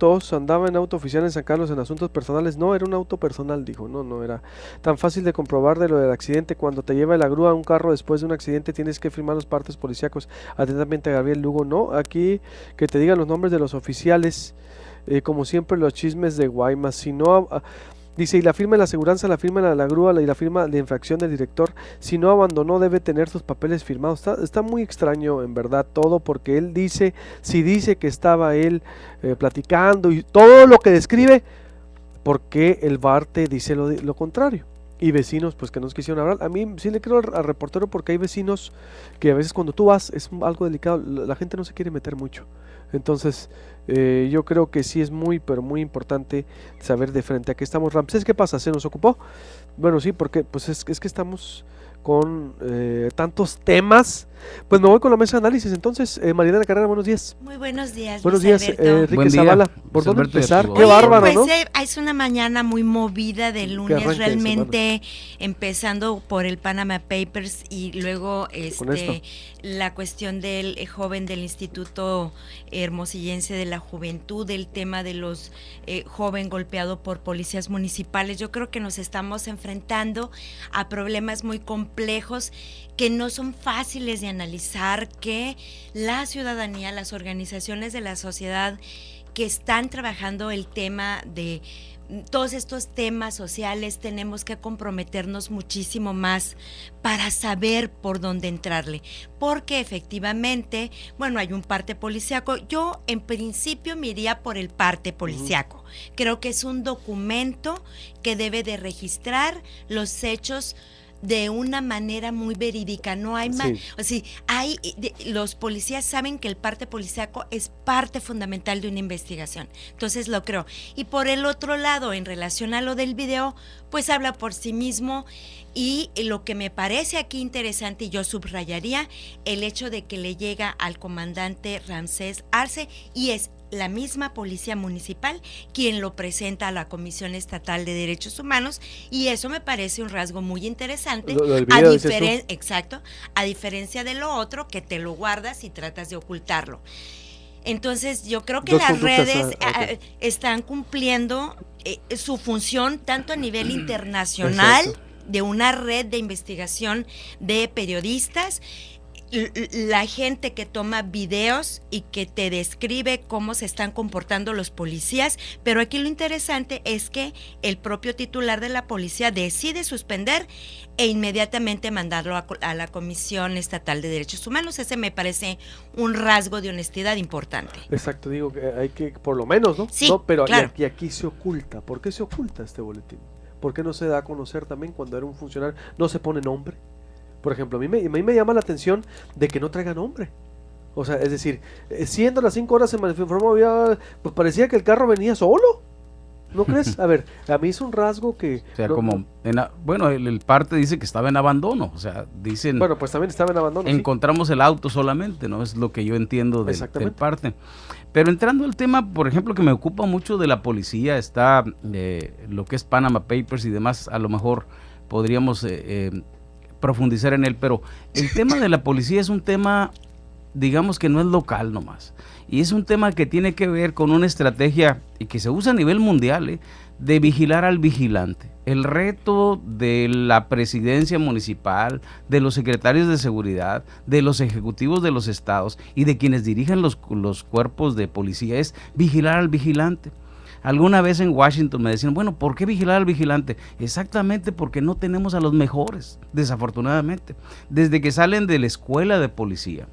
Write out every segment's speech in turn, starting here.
minutos andaba en auto oficial en San Carlos en asuntos personales. No, era un auto personal, dijo. No, no era tan fácil de comprobar de lo del accidente. Cuando te lleva la grúa a un carro después de un accidente tienes que firmar los partes policíacos. Atentamente, Gabriel Lugo. No, aquí que te digan los nombres de los oficiales, como siempre los chismes de Guaymas. Si no... Dice, y la firma de la aseguranza, la firma de la grúa y la firma de infracción del director. Si no abandonó, debe tener sus papeles firmados. Está muy extraño, en verdad, todo, porque él dice, si dice que estaba él platicando y todo lo que describe, porque el Barte dice lo contrario. Y vecinos, pues que nos quisieron hablar. A mí sí le creo al reportero, porque hay vecinos que a veces cuando tú vas es algo delicado, la gente no se quiere meter mucho. Entonces, yo creo que sí es muy, pero muy importante saber de frente a qué estamos. Ramsés, ¿qué pasa? ¿Se nos ocupó? Bueno, sí, porque pues es que estamos con tantos temas. Pues me voy con la mesa de análisis. Entonces, Mariana Carrera, buenos días. Muy buenos días, Buenos Luis días, Alberto. Enrique Zavala. ¿Por dónde empezar? Qué bárbaro, pues, ¿no? Es una mañana muy movida de lunes, realmente, empezando por el Panama Papers y luego la cuestión del joven del Instituto Hermosillense de la Juventud, el tema de los joven golpeado por policías municipales. Yo creo que nos estamos enfrentando a problemas muy complejos que no son fáciles de analizar, que la ciudadanía, las organizaciones de la sociedad que están trabajando el tema de todos estos temas sociales, tenemos que comprometernos muchísimo más para saber por dónde entrarle, porque efectivamente, bueno, hay un parte policíaco. Yo en principio me iría por el parte policíaco. Creo que es un documento que debe de registrar los hechos de una manera muy verídica. No hay más, los policías saben que el parte policíaco es parte fundamental de una investigación, entonces lo creo. Y por el otro lado, en relación a lo del video, pues habla por sí mismo. Y lo que me parece aquí interesante, y yo subrayaría el hecho de que le llega al comandante Ramsés Arce, y es la misma policía municipal quien lo presenta a la Comisión Estatal de Derechos Humanos, y eso me parece un rasgo muy interesante, a diferencia de lo otro que te lo guardas y tratas de ocultarlo. Entonces yo creo que las redes están cumpliendo su función tanto a nivel internacional. Exacto. De una red de investigación de periodistas, la gente que toma videos y que te describe cómo se están comportando los policías, pero aquí lo interesante es que el propio titular de la policía decide suspender e inmediatamente mandarlo a la Comisión Estatal de Derechos Humanos. Ese me parece un rasgo de honestidad importante. Exacto, digo que hay que, por lo menos, ¿no? Sí, no, pero claro. y aquí se oculta. ¿Por qué se oculta este boletín? ¿Por qué no se da a conocer también cuando era un funcionario? ¿No se pone nombre? Por ejemplo, a mí me llama la atención de que no traiga nombre. O sea, es decir, siendo las 5 horas se me informó, pues parecía que el carro venía solo. ¿No crees? A ver, a mí es un rasgo que... O sea, el parte dice que estaba en abandono, o sea, dicen... Bueno, pues también estaba en abandono. Encontramos el auto solamente, ¿no? Es lo que yo entiendo del parte. Pero entrando al tema, por ejemplo, que me ocupa mucho de la policía, está lo que es Panama Papers y demás, a lo mejor podríamos profundizar en él, pero el tema de la policía es un tema, digamos que no es local nomás, y es un tema que tiene que ver con una estrategia y que se usa a nivel mundial, de vigilar al vigilante. El reto de la presidencia municipal, de los secretarios de seguridad, de los ejecutivos de los estados y de quienes dirigen los cuerpos de policía es vigilar al vigilante. Alguna vez en Washington me decían, bueno, ¿por qué vigilar al vigilante? Exactamente porque no tenemos a los mejores, desafortunadamente. Desde que salen de la escuela de policía,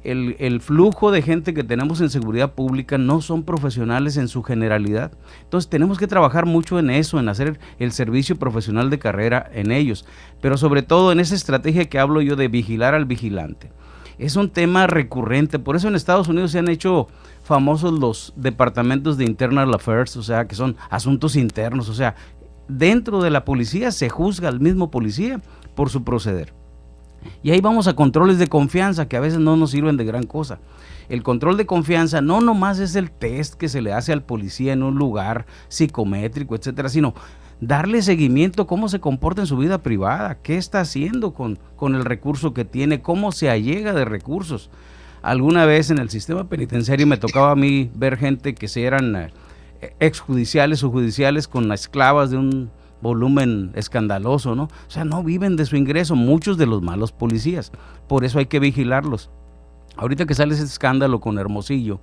el flujo de gente que tenemos en seguridad pública no son profesionales en su generalidad. Entonces tenemos que trabajar mucho en eso, en hacer el servicio profesional de carrera en ellos, pero sobre todo en esa estrategia que hablo yo de vigilar al vigilante. Es un tema recurrente, por eso en Estados Unidos se han hecho famosos los departamentos de Internal Affairs, o sea, que son asuntos internos, o sea, dentro de la policía se juzga al mismo policía por su proceder. Y ahí vamos a controles de confianza que a veces no nos sirven de gran cosa. El control de confianza no nomás es el test que se le hace al policía en un lugar psicométrico, etcétera, sino darle seguimiento, cómo se comporta en su vida privada, qué está haciendo con el recurso que tiene, cómo se allega de recursos. alguna vez en el sistema penitenciario me tocaba a mí ver gente que se eran exjudiciales o judiciales con esclavas de un volumen escandaloso, ¿no? O sea, no viven de su ingreso, muchos de los malos policías. Por eso hay que vigilarlos. Ahorita que sale ese escándalo con Hermosillo,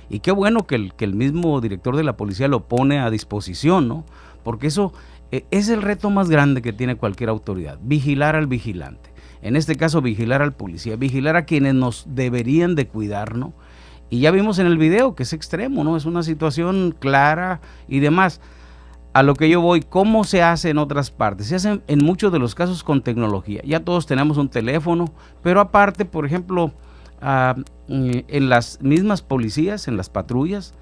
y qué bueno que el mismo director de la policía lo pone a disposición, ¿no? Porque eso es el reto más grande que tiene cualquier autoridad, vigilar al vigilante. En este caso, vigilar al policía, vigilar a quienes nos deberían de cuidar, ¿no? Y ya vimos en el video que es extremo, ¿no? Es una situación clara y demás. A lo que yo voy, ¿cómo se hace en otras partes? Se hace en muchos de los casos con tecnología. Ya todos tenemos un teléfono, pero aparte, por ejemplo, en las mismas policías, en las patrullas,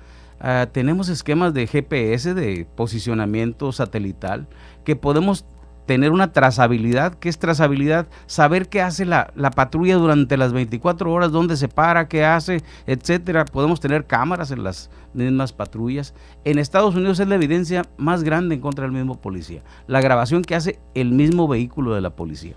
tenemos esquemas de GPS, de posicionamiento satelital, que podemos tener una trazabilidad. ¿Qué es trazabilidad? Saber qué hace la patrulla durante las 24 horas, dónde se para, qué hace, etcétera. Podemos tener cámaras en las mismas patrullas. En Estados Unidos es la evidencia más grande en contra del mismo policía, la grabación que hace el mismo vehículo de la policía.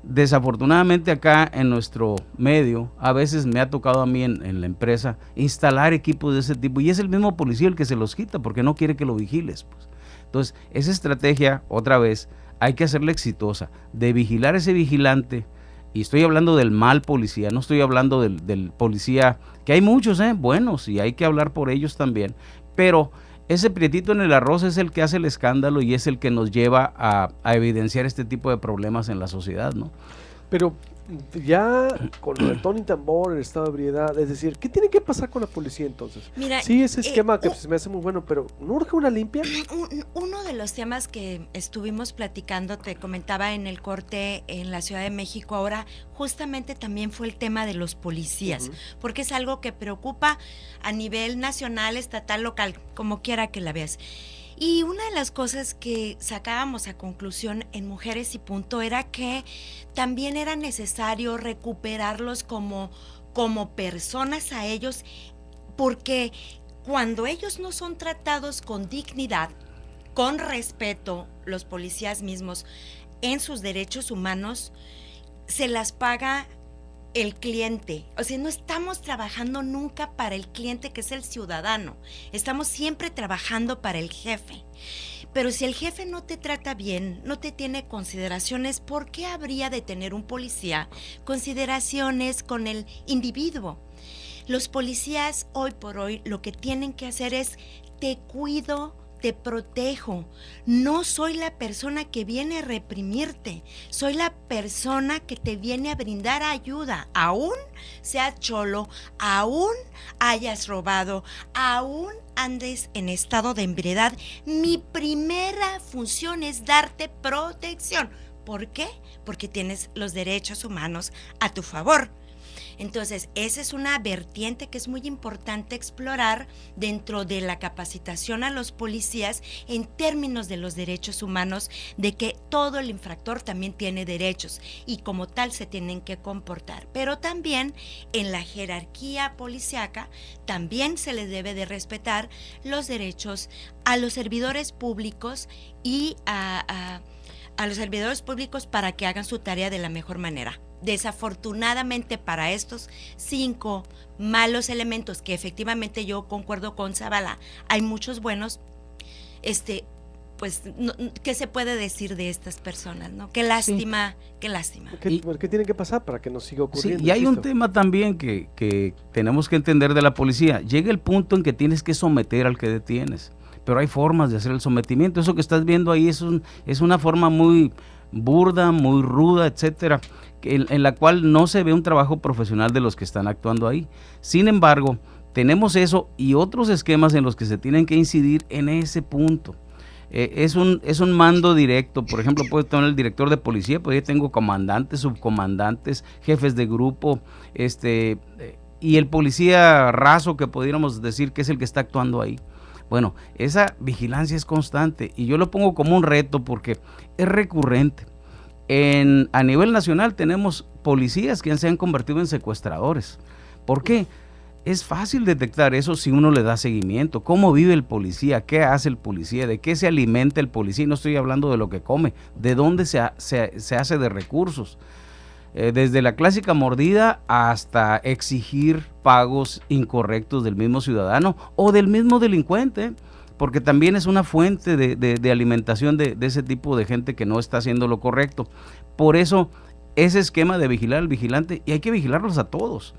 Desafortunadamente acá en nuestro medio, a veces me ha tocado a mí en la empresa instalar equipos de ese tipo, y es el mismo policía el que se los quita porque no quiere que lo vigiles, pues. Entonces, esa estrategia, otra vez, hay que hacerla exitosa, de vigilar a ese vigilante, y estoy hablando del mal policía, no estoy hablando del policía, que hay muchos buenos, y hay que hablar por ellos también, pero ese prietito en el arroz es el que hace el escándalo y es el que nos lleva a evidenciar este tipo de problemas en la sociedad, ¿no? Pero ya con lo de Tony Tambor, el estado de ebriedad, es decir, ¿qué tiene que pasar con la policía entonces? Mira, sí, ese esquema que se me hace muy bueno, pero ¿no urge una limpia? Uno de los temas que estuvimos platicando, te comentaba en el corte en la Ciudad de México ahora, justamente también fue el tema de los policías, porque es algo que preocupa a nivel nacional, estatal, local, como quiera que la veas. Y una de las cosas que sacábamos a conclusión en Mujeres y Punto era que también era necesario recuperarlos como personas a ellos, porque cuando ellos no son tratados con dignidad, con respeto, los policías mismos, en sus derechos humanos, se las paga el cliente. O sea, no estamos trabajando nunca para el cliente, que es el ciudadano. Estamos siempre trabajando para el jefe. Pero si el jefe no te trata bien, no te tiene consideraciones, ¿por qué habría de tener un policía consideraciones con el individuo? Los policías hoy por hoy lo que tienen que hacer es: te cuido, te protejo. No soy la persona que viene a reprimirte, soy la persona que te viene a brindar ayuda, aún seas cholo, aún hayas robado, aún andes en estado de ebriedad. Mi primera función es darte protección. ¿Por qué? Porque tienes los derechos humanos a tu favor. Entonces, esa es una vertiente que es muy importante explorar dentro de la capacitación a los policías en términos de los derechos humanos, de que todo el infractor también tiene derechos y como tal se tienen que comportar. Pero también en la jerarquía policíaca también se les debe de respetar los derechos a los servidores públicos y a los servidores públicos para que hagan su tarea de la mejor manera. Desafortunadamente para estos 5 malos elementos, que efectivamente yo concuerdo con Zavala, hay muchos buenos, pues, ¿qué se puede decir de estas personas, no? Qué lástima, sí. Qué lástima. ¿Qué tiene que pasar para que nos siga ocurriendo? Sí, y hay un tema también que tenemos que entender de la policía. Llega el punto en que tienes que someter al que detienes, pero hay formas de hacer el sometimiento. Eso que estás viendo ahí es una forma muy burda, muy ruda, etcétera, en la cual no se ve un trabajo profesional de los que están actuando ahí. Sin embargo, tenemos eso y otros esquemas en los que se tienen que incidir en ese punto. Es un mando directo. Por ejemplo, puede tener el director de policía, pues yo tengo comandantes, subcomandantes, jefes de grupo, y el policía raso, que pudiéramos decir que es el que está actuando ahí. Bueno, esa vigilancia es constante y yo lo pongo como un reto porque es recurrente. A nivel nacional tenemos policías que se han convertido en secuestradores. ¿Por qué? Es fácil detectar eso si uno le da seguimiento. ¿Cómo vive el policía? ¿Qué hace el policía? ¿De qué se alimenta el policía? No estoy hablando de lo que come, de dónde se hace de recursos. desde la clásica mordida hasta exigir pagos incorrectos del mismo ciudadano o del mismo delincuente, porque también es una fuente de alimentación de ese tipo de gente que no está haciendo lo correcto. Por eso, ese esquema de vigilar al vigilante, y hay que vigilarlos a todos,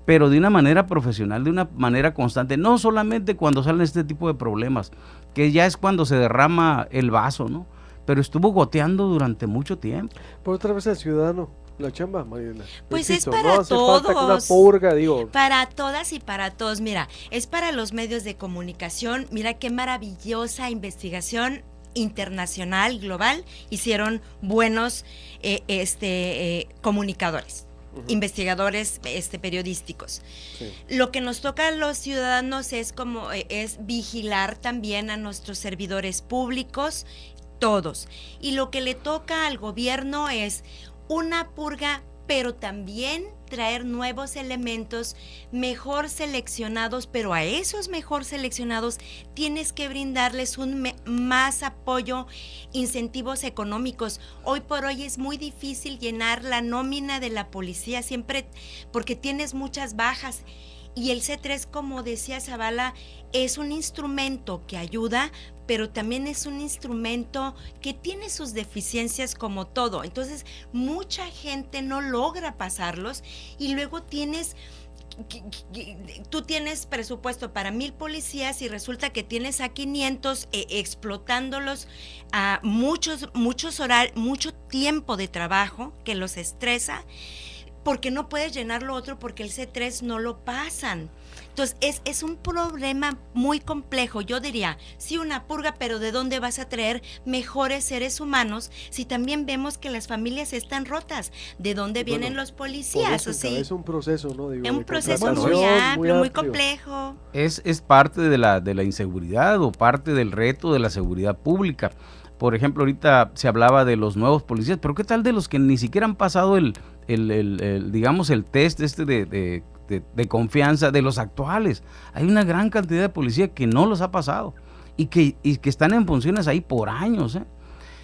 pero de una manera profesional, de una manera constante, no solamente cuando salen este tipo de problemas, que ya es cuando se derrama el vaso, ¿no? Pero estuvo goteando durante mucho tiempo. Por otra vez el ciudadano, la chamba, Mariela. Pues insisto, es para no hace todos. falta una purga, digo. Para todas y para todos. Mira, es para los medios de comunicación. Mira qué maravillosa investigación internacional, global, hicieron buenos comunicadores, investigadores periodísticos. Sí. Lo que nos toca a los ciudadanos es vigilar también a nuestros servidores públicos, todos. Y lo que le toca al gobierno es una purga, pero también traer nuevos elementos mejor seleccionados, pero a esos mejor seleccionados tienes que brindarles más apoyo, incentivos económicos. Hoy por hoy es muy difícil llenar la nómina de la policía, siempre porque tienes muchas bajas. Y el C3, como decía Zavala, es un instrumento que ayuda, pero también es un instrumento que tiene sus deficiencias como todo. Entonces, mucha gente no logra pasarlos y luego tú tienes presupuesto para 1,000 policías y resulta que tienes a 500 explotándolos a mucho tiempo de trabajo que los estresa, porque no puedes llenar lo otro porque el C3 no lo pasan. Entonces, es un problema muy complejo. Yo diría, sí, una purga, pero ¿de dónde vas a traer mejores seres humanos si también vemos que las familias están rotas? ¿De dónde vienen los policías? Eso, es un proceso, ¿no? Es un proceso muy amplio, muy complejo. Es parte de la inseguridad o parte del reto de la seguridad pública. Por ejemplo, ahorita se hablaba de los nuevos policías, pero ¿qué tal de los que ni siquiera han pasado digamos, el test de confianza de los actuales? Hay una gran cantidad de policías que no los ha pasado y que están en funciones ahí por años,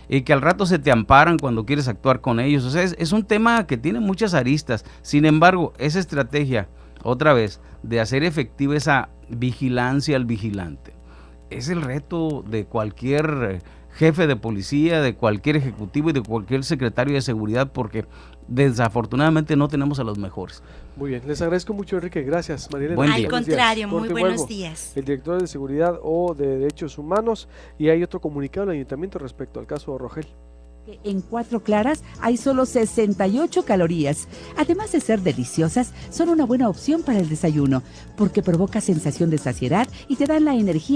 y que al rato se te amparan cuando quieres actuar con ellos. O sea, es un tema que tiene muchas aristas. Sin embargo, esa estrategia, otra vez, de hacer efectiva esa vigilancia al vigilante, es el reto de cualquier jefe de policía, de cualquier ejecutivo y de cualquier secretario de seguridad, porque desafortunadamente no tenemos a los mejores. Muy bien, les agradezco mucho, Enrique, gracias, Mariela. Al contrario, muy buenos días. El director de Seguridad o de Derechos Humanos, y hay otro comunicado del Ayuntamiento respecto al caso Rogel. En 4 claras hay solo 68 calorías. Además de ser deliciosas, son una buena opción para el desayuno, porque provoca sensación de saciedad y te dan la energía